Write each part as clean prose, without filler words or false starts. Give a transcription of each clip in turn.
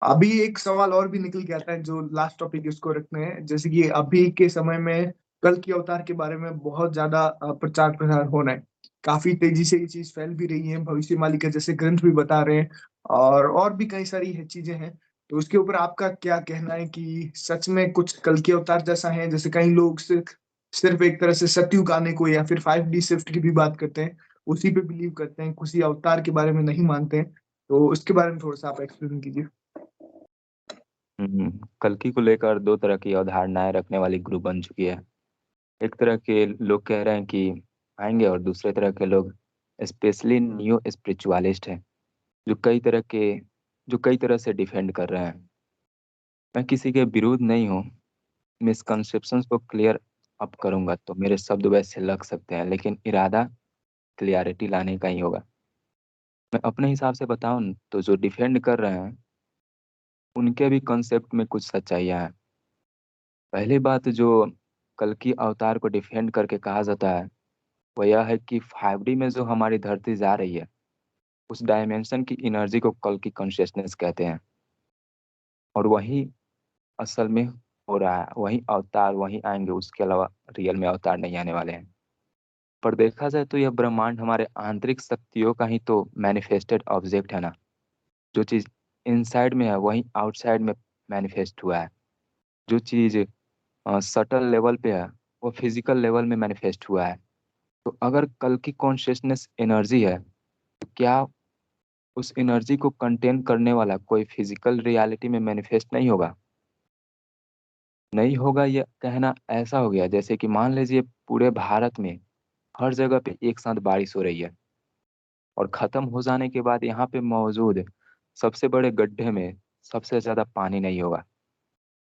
अभी एक सवाल और भी निकल के आता है, जो लास्ट टॉपिक इसको रखते हैं। जैसे कि अभी के समय में कल की अवतार के बारे में बहुत ज्यादा प्रचार प्रसार हो रहा है। काफी तेजी से ये चीज फैल भी रही है, भविष्यवाणी के जैसे ग्रंथ भी बता रहे हैं, और भी कई सारी चीजें हैं। तो उसके ऊपर आपका क्या कहना है कि सच में कुछ कल की अवतार जैसा है? जैसे कई लोग सिर्फ सिर्फ एक तरह से सतयुग आने को या फिर 5D शिफ्ट की भी बात करते हैं, उसी पे बिलीव करते हैं, किसी अवतार के बारे में नहीं मानते हैं। तो उसके बारे में थोड़ा सा आप एक्सप्लेन कीजिए। कल्कि को लेकर दो तरह की अवधारणाएं रखने वाली ग्रुप बन चुकी है। एक तरह के लोग कह रहे हैं कि आएंगे, और दूसरे तरह के लोग स्पेशली न्यू स्पिरिचुअलिस्ट हैं, जो कई तरह के जो कई तरह से डिफेंड कर रहे हैं। मैं किसी के विरुद्ध नहीं हूँ। मिसकंसेप्शंस को क्लियर अप करूंगा तो मेरे शब्द वैसे लग सकते हैं, लेकिन इरादा क्लियरिटी लाने का ही होगा। मैं अपने हिसाब से बताऊं तो जो डिफेंड कर रहे हैं उनके भी कॉन्सेप्ट में कुछ सच्चाइयाँ हैं। पहली बात जो कल की अवतार को डिफेंड करके कहा जाता है वो यह है कि 5D में जो हमारी धरती जा रही है, उस डायमेंशन की एनर्जी को कल की कॉन्शियसनेस कहते हैं। और वही असल में हो रहा है, वही अवतार वही आएंगे, उसके अलावा रियल में अवतार नहीं आने वाले हैं। पर देखा जाए तो यह ब्रह्मांड हमारे आंतरिक शक्तियों का ही तो मैनिफेस्टेड ऑब्जेक्ट है ना। जो चीज़ इनसाइड में है वही आउटसाइड में मैनिफेस्ट हुआ है। जो चीज़ सटल लेवल पे है वो फिजिकल लेवल में मैनिफेस्ट हुआ है। तो अगर कल की कॉन्शियसनेस एनर्जी है तो क्या उस एनर्जी को कंटेन करने वाला कोई फिजिकल रियलिटी में मैनिफेस्ट नहीं होगा? नहीं होगा, यह कहना ऐसा हो गया जैसे कि मान लीजिए पूरे भारत में हर जगह पे एक साथ बारिश हो रही है, और खत्म हो जाने के बाद यहाँ पे मौजूद सबसे बड़े गड्ढे में सबसे ज्यादा पानी नहीं होगा।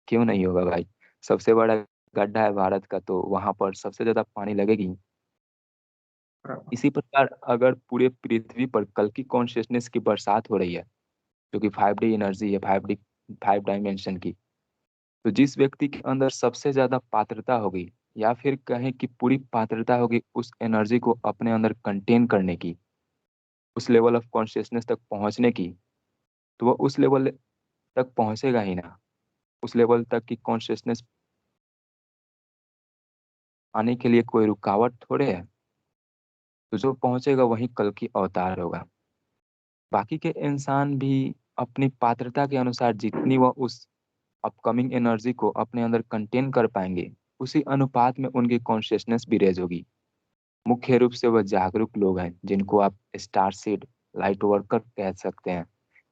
क्यों नहीं होगा भाई? सबसे बड़ा गड्ढा है भारत का, तो वहां पर सबसे ज्यादा पानी लगेगी। इसी प्रकार अगर पूरे पृथ्वी पर कल की कॉन्शियसनेस की बरसात हो रही है, जो कि 5D एनर्जी है, 5 डायमेंशन की, तो जिस व्यक्ति के अंदर सबसे ज्यादा पात्रता होगी, या फिर कहें कि पूरी पात्रता होगी उस एनर्जी को अपने अंदर कंटेन करने की, उस लेवल ऑफ कॉन्शियसनेस तक पहुंचने की, तो वह उस लेवल तक पहुंचेगा ही ना। उस लेवल तक की कॉन्शियसनेस आने के लिए कोई रुकावट थोड़े है। तो जो पहुंचेगा वही कल की अवतार होगा। बाकी के इंसान भी अपनी पात्रता के अनुसार जितनी वह उस अपकमिंग एनर्जी को अपने अंदर कंटेन कर पाएंगे, उसी अनुपात में उनकी कॉन्शियसनेस भी रेज होगी। मुख्य रूप से वह जागरूक लोग हैं जिनको आप स्टार सीड लाइट वर्कर कह सकते हैं,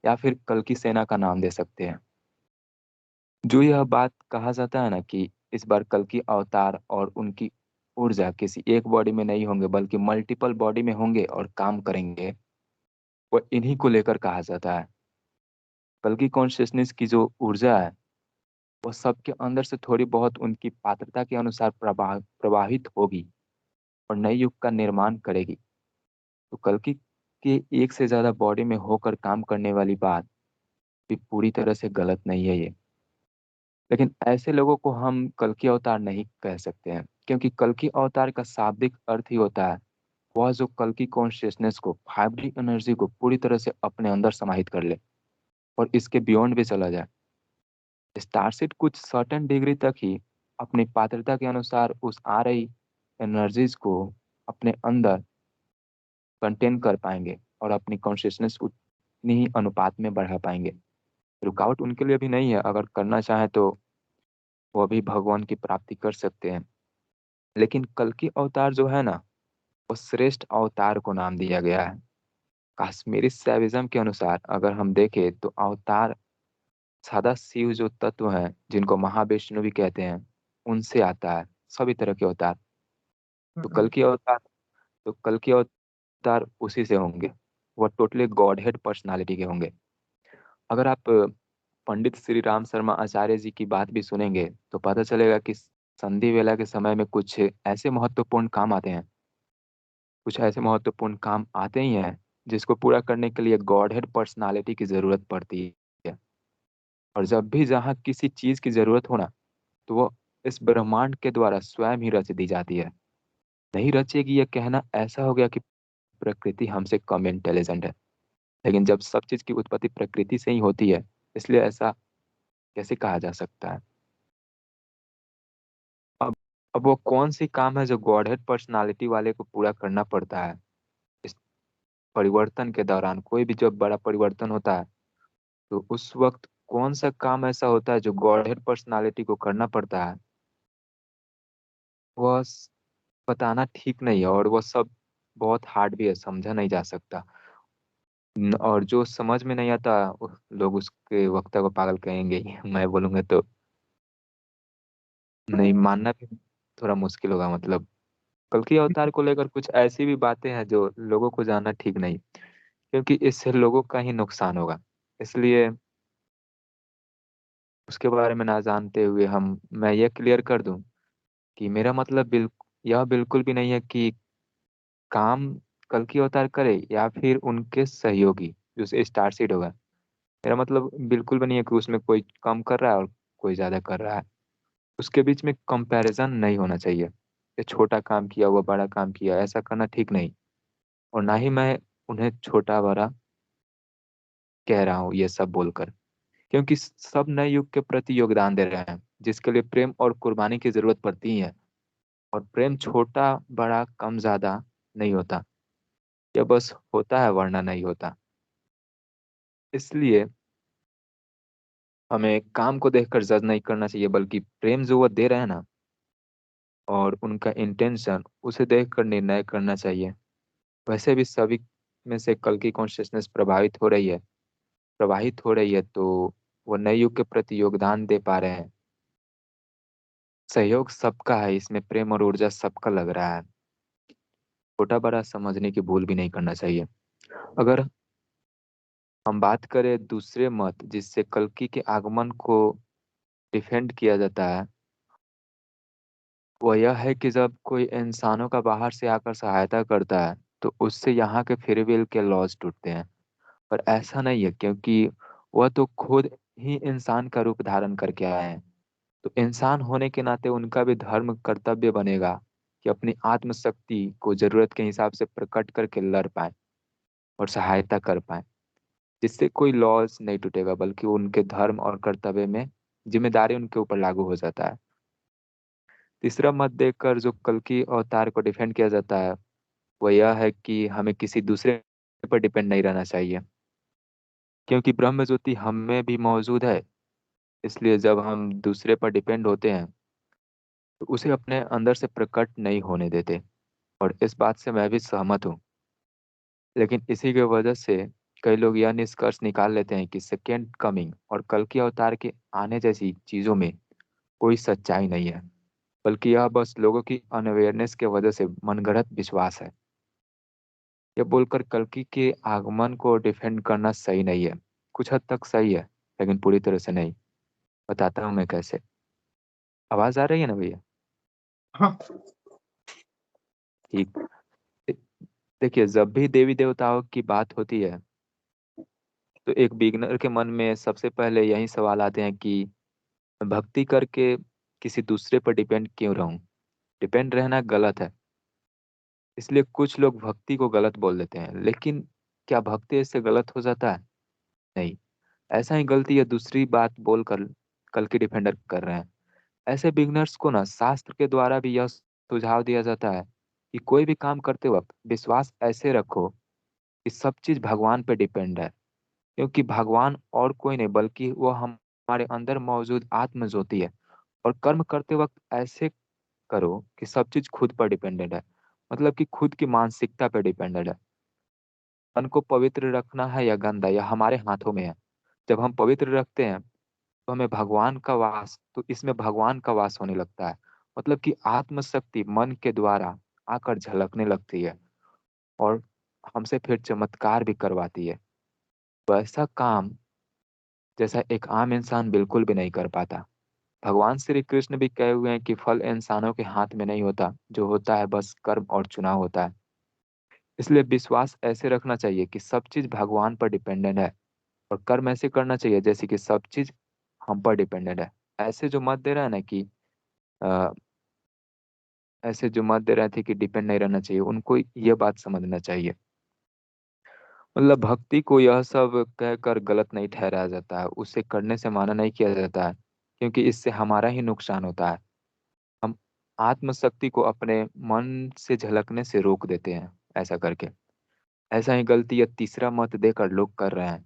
या फिर कल की सेना का नाम दे सकते हैं। जो यह बात कहा जाता है ना कि इस बार कल की अवतार और उनकी ऊर्जा किसी एक बॉडी में नहीं होंगे बल्कि मल्टीपल बॉडी में होंगे और काम करेंगे, वह इन्हीं को लेकर कहा जाता है। कल की कॉन्शियसनेस की जो ऊर्जा है वह सबके अंदर से थोड़ी बहुत उनकी पात्रता के अनुसार प्रवाहित होगी और नए युग का निर्माण करेगी। तो कल की के एक से ज्यादा बॉडी में होकर काम करने वाली बात भी पूरी तरह से गलत नहीं है ये। लेकिन ऐसे लोगों को हम कल की अवतार नहीं कह सकते हैं, क्योंकि कल की अवतार का शाब्दिक अर्थ ही होता है वह जो कल की कॉन्शियसनेस को 5D एनर्जी को पूरी तरह से अपने अंदर समाहित कर ले और इसके बियॉन्ड भी चला जाए। स्टारसीड कुछ सर्टेन डिग्री तक ही अपनी पात्रता के अनुसार उस आ रही एनर्जीज को अपने अंदर कंटेन कर पाएंगे और अपनी कॉन्शियसनेस उतनी ही अनुपात में बढ़ा पाएंगे। रुकावट उनके लिए भी नहीं है, अगर करना चाहे तो वो भी भगवान की प्राप्ति कर सकते हैं। लेकिन कल की अवतार जो है ना, वो श्रेष्ठ अवतार को नाम दिया गया है। कश्मीरी सैविज्म के अनुसार अगर हम देखें तो अवतार सादा शिव जो तत्व हैं जिनको महाविष्णु भी कहते हैं, उनसे आता है सभी तरह के अवतार। तो कल की अवतार तो कल की अवतार उसी से होंगे। वह टोटली गॉड हेड पर्सनालिटी के होंगे। अगर आप पंडित श्री राम शर्मा आचार्य जी की बात भी सुनेंगे तो पता चलेगा कि संधि वेला के समय में कुछ ऐसे महत्वपूर्ण काम आते हैं, कुछ ऐसे महत्वपूर्ण काम आते ही हैं जिसको पूरा करने के लिए गॉड हेड पर्सनालिटी की जरूरत पड़ती है। और जब भी जहाँ किसी चीज की जरूरत हो ना, तो वो इस ब्रह्मांड के द्वारा स्वयं ही रच दी जाती है। नहीं रचेगी यह कहना ऐसा हो गया कि प्रकृति हमसे कम इंटेलिजेंट है। लेकिन जब सब चीज की उत्पत्ति प्रकृति से ही होती है इसलिए ऐसा कैसे कहा जा सकता है? अब अब वो कौन सी काम है जो गॉडहेड पर्सनालिटी वाले को पूरा करना पड़ता है इस परिवर्तन के दौरान? कोई भी जब बड़ा परिवर्तन होता है तो उस वक्त कौन सा काम ऐसा होता है जो गॉडहेड पर्सनालिटी को करना पड़ता है? वह बताना ठीक नहीं है, और वह सब बहुत हार्ड भी है, समझा नहीं जा सकता। और जो समझ में नहीं आता लोग उसके वक्ता को पागल कहेंगे ही। मैं बोलूंगा तो नहीं मानना भी थोड़ा मुश्किल होगा। मतलब कल की अवतार को लेकर कुछ ऐसी भी बातें हैं जो लोगों को जानना ठीक नहीं, क्योंकि इससे लोगों का ही नुकसान होगा। इसलिए उसके बारे में ना जानते हुए मैं ये क्लियर कर दूं कि मेरा मतलब यह बिल्कुल भी नहीं है कि काम कल की अवतार करे या फिर उनके सहयोगी जो स्टार सीड होगा। मेरा मतलब बिल्कुल भी नहीं है कि उसमें कोई कम कर रहा है और कोई ज्यादा कर रहा है। उसके बीच में कंपैरिजन नहीं होना चाहिए। ये छोटा काम किया, वो बड़ा काम किया, ऐसा करना ठीक नहीं। और ना ही मैं उन्हें छोटा बड़ा कह रहा हूँ ये सब बोलकर, क्योंकि सब नए युग के प्रति योगदान दे रहे हैं जिसके लिए प्रेम और कुर्बानी की जरूरत पड़ती है। और प्रेम छोटा बड़ा कम ज्यादा नहीं होता, यह बस होता है वरना नहीं होता। इसलिए हमें काम को देखकर जज नहीं करना चाहिए, बल्कि प्रेम जो वो दे रहे हैं ना, और उनका इंटेंशन, उसे देखकर निर्णय करना चाहिए। वैसे भी सभी में से कल की कॉन्शियसनेस प्रवाहित हो रही है, तो वो नए युग के प्रति योगदान दे पा रहे हैं। सहयोग सबका है, इसमें प्रेम और ऊर्जा सबका लग रहा है। छोटा बड़ा समझने की भूल भी नहीं करना चाहिए। अगर हम बात करें दूसरे मत जिससे कल्कि के आगमन को डिफेंड किया जाता है, वो यह है कि जब कोई इंसानों का बाहर से आकर सहायता करता है तो उससे यहाँ के फ्री विल के लॉज टूटते हैं। पर ऐसा नहीं है, क्योंकि वह तो खुद ही इंसान का रूप धारण करके आए हैं। तो इंसान होने के नाते उनका भी धर्म कर्तव्य बनेगा कि अपनी आत्मशक्ति को जरूरत के हिसाब से प्रकट करके लड़ पाए और सहायता कर पाए, जिससे कोई लॉज नहीं टूटेगा, बल्कि उनके धर्म और कर्तव्य में जिम्मेदारी उनके ऊपर लागू हो जाता है। तीसरा मत देकर जो कल की अवतार को डिफेंड किया जाता है, वो यह है कि हमें किसी दूसरे पर डिपेंड नहीं रहना चाहिए, क्योंकि ब्रह्म ज्योति हम में भी मौजूद है। इसलिए जब हम दूसरे पर डिपेंड होते हैं तो उसे अपने अंदर से प्रकट नहीं होने देते। और इस बात से मैं भी सहमत हूँ। लेकिन इसी की वजह से कई लोग यह निष्कर्ष निकाल लेते हैं कि सेकेंड कमिंग और कल की अवतार के आने जैसी चीजों में कोई सच्चाई नहीं है, बल्कि यह बस लोगों की अनअवेयरनेस के वजह से मनगढ़ंत विश्वास है। यह बोलकर कल्कि के आगमन को डिफेंड करना सही नहीं है। कुछ हद तक सही है, लेकिन पूरी तरह से नहीं। बताता हूँ मैं कैसे। आवाज आ रही है ना भैया? हाँ। ठीक। दे- देखिए, जब भी देवी देवताओं की बात होती है तो एक बिगनर के मन में सबसे पहले यही सवाल आते हैं कि भक्ति करके किसी दूसरे पर डिपेंड क्यों रहूं? डिपेंड रहना गलत है। इसलिए कुछ लोग भक्ति को गलत बोल देते हैं, लेकिन क्या भक्ति इससे गलत हो जाता है? नहीं। ऐसा ही गलती है दूसरी बात बोलकर कल की डिफेंडर कर रहे हैं। ऐसे बिगनर्स को ना शास्त्र के द्वारा भी यह सुझाव दिया जाता है कि कोई भी काम करते वक्त विश्वास ऐसे रखो कि सब चीज भगवान पे डिपेंड है, क्योंकि भगवान और कोई नहीं बल्कि वो हमारे अंदर मौजूद आत्म ज्योति है। और कर्म करते वक्त ऐसे करो कि सब चीज खुद पर डिपेंडेंट है, मतलब कि खुद की मानसिकता पर डिपेंडेंट है। मन को पवित्र रखना है या गंदा, यह हमारे हाथों में है। जब हम पवित्र रखते हैं तो हमें भगवान का वास तो इसमें भगवान का वास होने लगता है। मतलब कि आत्मशक्ति मन के द्वारा आकर झलकने लगती है और हमसे फिर चमत्कार भी करवाती है। वैसा काम जैसा एक आम इंसान बिल्कुल भी नहीं कर पाता। भगवान श्री कृष्ण भी कहे हुए हैं कि फल इंसानों के हाथ में नहीं होता, जो होता है बस कर्म और चुनाव होता है। इसलिए विश्वास ऐसे रखना चाहिए कि सब चीज भगवान पर डिपेंडेंट है, और कर्म ऐसे करना चाहिए जैसे कि सब चीज हम पर डिपेंडेंट है। ऐसे जो मत दे रहा है ना कि अ, ऐसे जो मत दे रहे थे कि डिपेंड नहीं रहना चाहिए, उनको ये बात समझना चाहिए। मतलब भक्ति को यह सब कहकर गलत नहीं ठहराया जाता है, उसे करने से माना नहीं किया जाता है, क्योंकि इससे हमारा ही नुकसान होता है। हम आत्मशक्ति को अपने मन से झलकने से रोक देते हैं ऐसा करके। ऐसा ही गलती या तीसरा मत देकर लोग कर रहे हैं,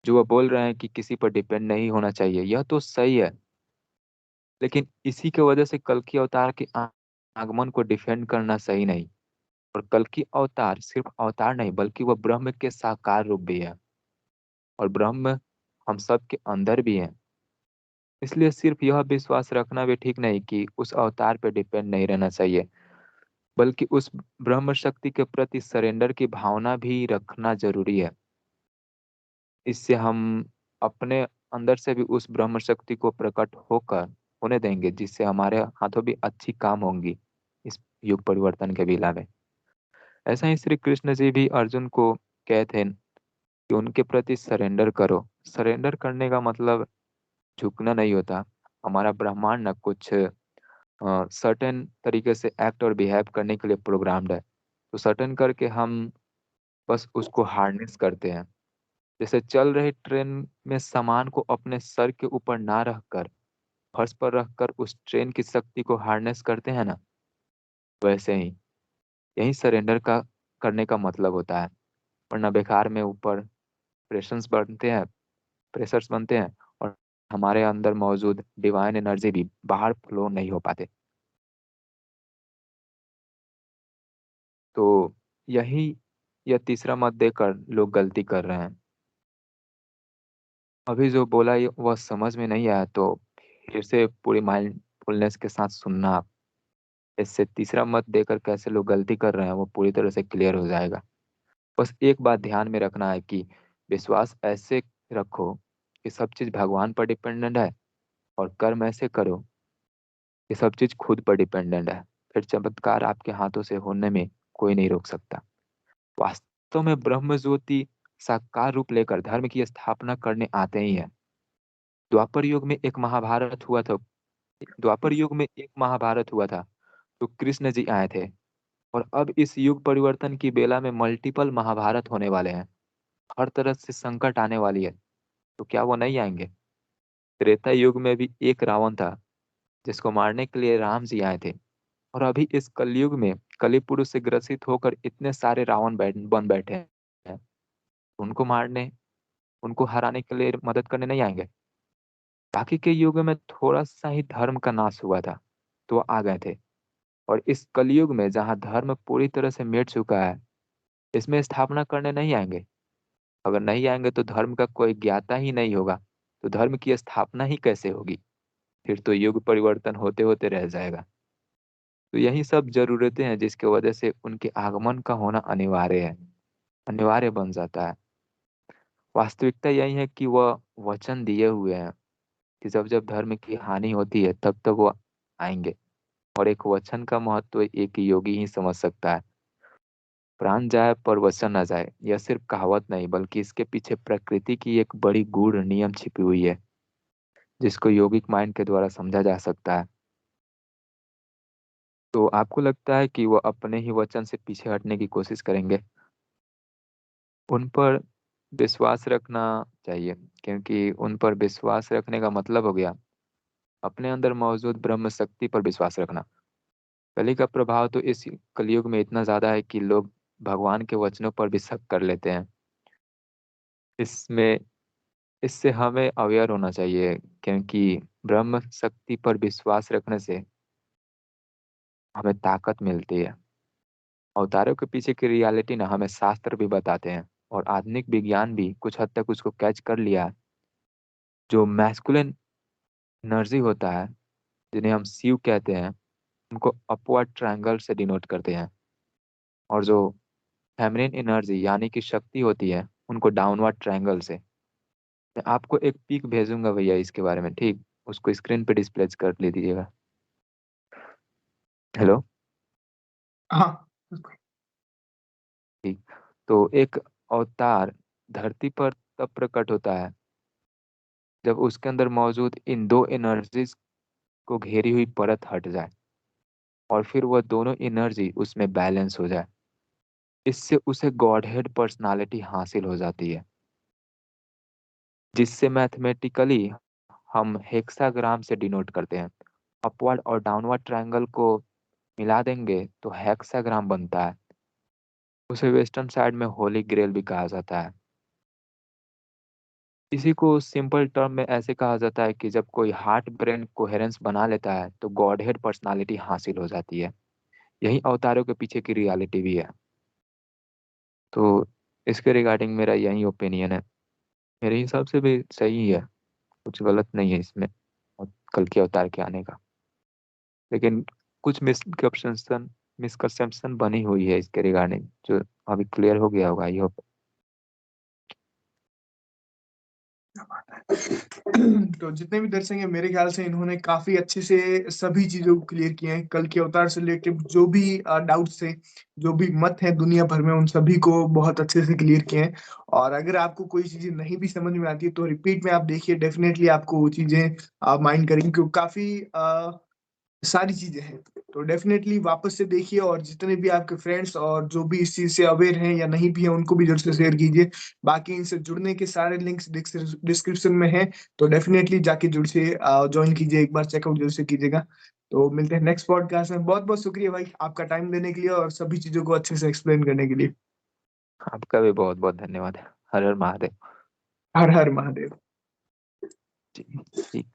जो वह बोल रहे हैं कि किसी पर डिपेंड नहीं होना चाहिए। यह तो सही है, लेकिन इसी के वजह से कल की अवतार के आगमन को डिफेंड करना सही नहीं। और कल की अवतार सिर्फ अवतार नहीं, बल्कि वह ब्रह्म के साकार रूप भी है, और ब्रह्म हम सब के अंदर भी है। इसलिए सिर्फ यह विश्वास रखना भी ठीक नहीं कि उस अवतार पर डिपेंड नहीं रहना चाहिए, बल्कि उस ब्रह्म शक्ति के प्रति सरेंडर की भावना भी रखना जरूरी है। इससे हम अपने अंदर से भी उस ब्रह्म शक्ति को प्रकट होकर होने देंगे, जिससे हमारे हाथों भी अच्छी काम होंगी इस युग परिवर्तन के बेला में। ऐसा ही श्री कृष्ण जी भी अर्जुन को कहते हैं कि उनके प्रति सरेंडर करो। सरेंडर करने का मतलब झुकना नहीं होता। हमारा ब्रह्मांड ना कुछ सर्टेन तरीके से एक्ट और बिहेव करने के लिए प्रोग्राम्ड है, तो सर्टेन करके हम बस उसको हार्नेस करते हैं। जैसे चल रही ट्रेन में सामान को अपने सर के ऊपर ना रखकर फर्श पर रखकर उस ट्रेन की शक्ति को हार्नेस करते हैं ना, वैसे ही यही सरेंडर का करने का मतलब होता है। वरना बेकार में ऊपर प्रेशर्स बनते हैं और हमारे अंदर मौजूद डिवाइन एनर्जी भी बाहर फ्लो नहीं हो पाते। तो यही यह तीसरा मत देकर लोग गलती कर रहे हैं। अभी जो बोला ये वह समझ में नहीं आया तो फिर से पूरी माइंडफुलनेस के साथ सुनना आप। इससे तीसरा मत देकर कैसे लोग गलती कर रहे हैं वो पूरी तरह से क्लियर हो जाएगा। बस एक बात ध्यान में रखना है कि विश्वास ऐसे रखो कि सब चीज भगवान पर डिपेंडेंट है, और कर्म ऐसे करो कि सब चीज खुद पर डिपेंडेंट है। फिर चमत्कार आपके हाथों से होने में कोई नहीं रोक सकता। वास्तव में ब्रह्म ज्योति साकार रूप लेकर धर्म की स्थापना करने आते ही है। द्वापर युग में एक महाभारत हुआ था द्वापर युग में एक महाभारत हुआ था, तो कृष्ण जी आए थे। और अब इस युग परिवर्तन की बेला में मल्टीपल महाभारत होने वाले हैं। हर तरह से संकट आने वाली है, तो क्या वो नहीं आएंगे? त्रेता युग में भी एक रावण था, जिसको मारने के लिए राम जी आए थे। और अभी इस कलयुग में कली पुरुष से ग्रसित होकर इतने सारे रावण बन बैठे हैं। उनको मारने उनको हराने के लिए मदद करने नहीं आएंगे? बाकी के युग में थोड़ा सा ही धर्म का नाश हुआ था, तो वो आ गए थे। और इस कलयुग में जहाँ धर्म पूरी तरह से मिट चुका है, इसमें स्थापना करने नहीं आएंगे। अगर नहीं आएंगे तो धर्म का कोई ज्ञाता ही नहीं होगा, तो धर्म की स्थापना ही कैसे होगी? फिर तो युग परिवर्तन होते होते रह जाएगा। तो यही सब जरूरतें हैं जिसकी वजह से उनके आगमन का होना अनिवार्य है, अनिवार्य बन जाता है। वास्तविकता यही है कि वह वचन दिए हुए हैं कि जब जब धर्म की हानि होती है तब तब वो आएंगे। और एक वचन का महत्व एक योगी ही समझ सकता है। प्राण जाए पर वचन न जाए, यह सिर्फ कहावत नहीं, बल्कि इसके पीछे प्रकृति की एक बड़ी गूढ़ नियम छिपी हुई है, जिसको योगिक माइंड के द्वारा समझा जा सकता है। तो आपको लगता है कि वो अपने ही वचन से पीछे हटने की कोशिश करेंगे? उन पर विश्वास रखना चाहिए, क्योंकि उन पर विश्वास रखने का मतलब हो गया अपने अंदर मौजूद ब्रह्म शक्ति पर विश्वास रखना। कली का प्रभाव तो इस कलयुग में इतना ज्यादा है कि लोग भगवान के वचनों पर भी शक कर लेते हैं। इसमें इससे हमें अवेयर होना चाहिए, क्योंकि ब्रह्म शक्ति पर विश्वास रखने से हमें ताकत मिलती है। अवतारों के पीछे की रियलिटी ना हमें शास्त्र भी बताते हैं, और आधुनिक विज्ञान भी कुछ हद तक उसको कैच कर लिया है। जो मैस्कुलिन एनर्जी होता है, जिन्हें हम शिव कहते हैं, उनको अपवर्ड ट्रायंगल से डिनोट करते हैं। और जो फेमिनिन एनर्जी यानी कि शक्ति होती है, उनको डाउनवर्ड ट्रायंगल से। मैं आपको एक पिक भेजूंगा भैया इसके बारे में, ठीक? उसको स्क्रीन पे डिस्प्ले कर ले दीजिएगा। हेलो। हाँ। ठीक। तो एक अवतार धरती पर तब प्रकट होता है जब उसके अंदर मौजूद इन दो एनर्जीज को घेरी हुई परत हट जाए, और फिर वह दोनों एनर्जी उसमें बैलेंस हो जाए। इससे उसे गॉडहेड पर्सनालिटी हासिल हो जाती है, जिससे मैथमेटिकली हम हेक्साग्राम से डिनोट करते हैं। अपवर्ड और डाउनवर्ड ट्रायंगल को मिला देंगे तो हेक्साग्राम बनता है। उसे वेस्टर्न साइड में होली ग्रेल भी कहा जाता है। इसी को सिंपल टर्म में ऐसे कहा जाता है कि जब कोई हार्ट ब्रेन कोहेरेंस बना लेता है तो गॉडहेड पर्सनालिटी हासिल हो जाती है। यही अवतारों के पीछे की रियलिटी भी है। तो इसके रिगार्डिंग मेरा यही ओपिनियन है। मेरे हिसाब से भी सही है, कुछ गलत नहीं है इसमें और कल के अवतार के आने का। लेकिन कुछ मिसकंसेप्शन बनी हुई है इसके रिगार्डिंग, जो अभी क्लियर हो गया होगा, आई होप। तो जितने भी दर्शक हैं मेरे ख्याल से इन्होंने काफी अच्छे से सभी चीजों को क्लियर किए हैं। कल के अवतार से रिलेटेड जो भी डाउट्स थे, जो भी मत है दुनिया भर में, उन सभी को बहुत अच्छे से क्लियर किए हैं। और अगर आपको कोई चीजें नहीं भी समझ में आती है तो रिपीट में आप देखिए, डेफिनेटली आपको वो चीजें माइंड करेंगी, क्योंकि काफी सारी चीजें हैं। तो डेफिनेटली वापस से देखिए, और जितने भी आपके फ्रेंड्स और जो भी इस चीज से अवेयर हैं या नहीं भी हैं उनको भी जरूर से शेयर कीजिए। बाकी इनसे जुड़ने के सारे लिंक्स डिस्क्रिप्शन में हैं, तो डेफिनेटली जाके जुड़ से ज्वाइन कीजिए, एक बार चेकआउट जरूर से कीजिएगा। तो मिलते हैं नेक्स्ट पॉडकास्ट में। बहुत बहुत शुक्रिया भाई आपका टाइम देने के लिए और सभी चीजों को अच्छे से एक्सप्लेन करने के लिए। आपका भी बहुत बहुत धन्यवाद। हर हर महादेव। हर हर महादेव। जी, ठीक।